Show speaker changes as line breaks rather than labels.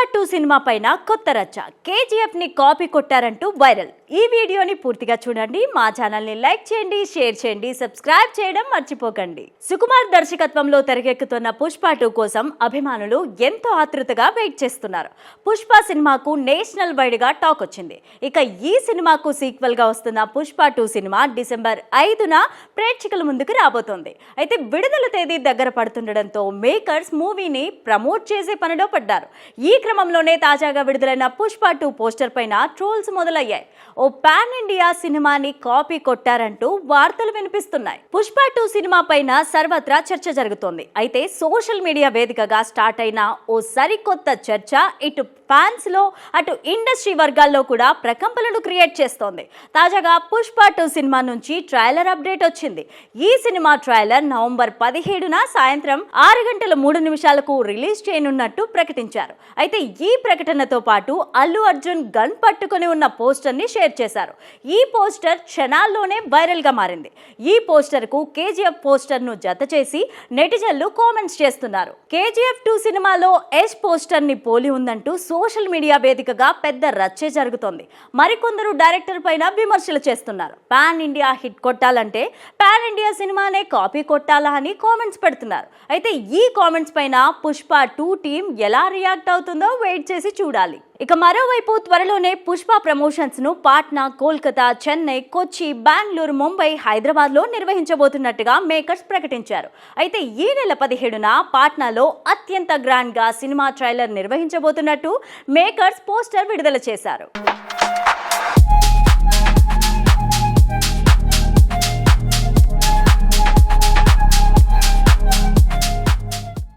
Pushpa 2 cinema పైన కొత్త రచ్చ. కేజీఎఫ్ ని కాపీ కొట్టారంటూ వైరల్. ఈ వీడియోని పూర్తిగా చూడండి. మా ఛానల్ ని లైక్ చేయండి, షేర్ చేయండి, సబ్స్క్రైబ్ చేయడం మర్చిపోకండి. సుకుమార్ దర్శకత్వంలో తెరకెక్కుతున్న పుష్ప 2 కోసం అభిమానులు ఎంతో ఆతృతగా వెయిట్ చేస్తున్నారు. పుష్ప సినిమాకు నేషనల్ వైడ్ గా టాక్ వచ్చింది. ఇక ఈ సినిమాకు సీక్వెల్ గా వస్తున్న పుష్ప 2 సినిమా డిసెంబర్ 5న ప్రేక్షకుల ముందుకు రాబోతోంది. అయితే విడుదల తేదీ దగ్గర పడుతుండటంతో మేకర్స్ మూవీని ప్రమోట్ చేసే పనిలో పడ్డారు. ఈ క్రమంలోనే తాజాగా విడుదలైన పుష్ప 2 పోస్టర్ పైన ట్రోల్స్ మొదలయ్యాయి. ఓ పాన్ ఇండియా సినిమాని కాపీ కొట్టారంటూ వార్తలు వినిపిస్తున్నాయి. పుష్ప 2 సినిమా పైన సర్వత్రా చర్చ జరుగుతోంది. అయితే సోషల్ మీడియా వేదికగా స్టార్ట్ అయిన ఓ సరికొత్త చర్చ ఇటు ఫ్యాన్స్ లో అటు ఇండస్ట్రీ వర్గాల్లో కూడా ప్రకంపనలు క్రియేట్ చేస్తోంది. తాజాగా పుష్ప 2 సినిమా నుంచి ట్రైలర్ అప్డేట్ వచ్చింది. ఈ సినిమా ట్రైలర్ నవంబర్ 17న సాయంత్రం 6:03 రిలీజ్ చేయనున్నట్టు ప్రకటించారు. అయితే ఈ ప్రకటనతో పాటు అల్లు అర్జున్ గన్ పట్టుకొని ఉన్న పోస్టర్ ని షేర్ చేశారు. ఈ పోస్టర్ క్షణాల్లోనే వైరల్ గా మారింది. ఈ పోస్టర్ కు కేజీఎఫ్ పోస్టర్ ను జత చేసి నెటిజన్లు కామెంట్స్ చేస్తున్నారు. కేజీఎఫ్ 2 సినిమాలో యష్ పోస్టర్ ని పోలి ఉందంటూ సోషల్ మీడియా వేదికగా పెద్ద రచ్చే జరుగుతోంది. మరికొందరు డైరెక్టర్ పైన విమర్శలు చేస్తున్నారు. పాన్ ఇండియా హిట్ కొట్టాలంటే పాన్ ఇండియా సినిమానే కాపీ కొట్టాలా అని కామెంట్స్ పెడుతున్నారు. అయితే ఈ కామెంట్స్ పైన పుష్ప 2 టీం ఎలా రియాక్ట్ అవుతుందో వెయిట్ చేసి చూడాలి. ఇక మరోవైపు త్వరలోనే పుష్ప ప్రమోషన్స్ ను పాట్నా, కోల్కతా, చెన్నై, కొచ్చి, బెంగళూరు, ముంబై, హైదరాబాద్ లో నిర్వహించబోతున్నట్టుగా మేకర్స్ ప్రకటించారు. అయితే ఈ నెల 17న పాట్నాలో అత్యంత గ్రాండ్ గా సినిమా ట్రైలర్ నిర్వహించబోతున్నట్టు మేకర్స్ పోస్టర్ విడుదల చేశారు.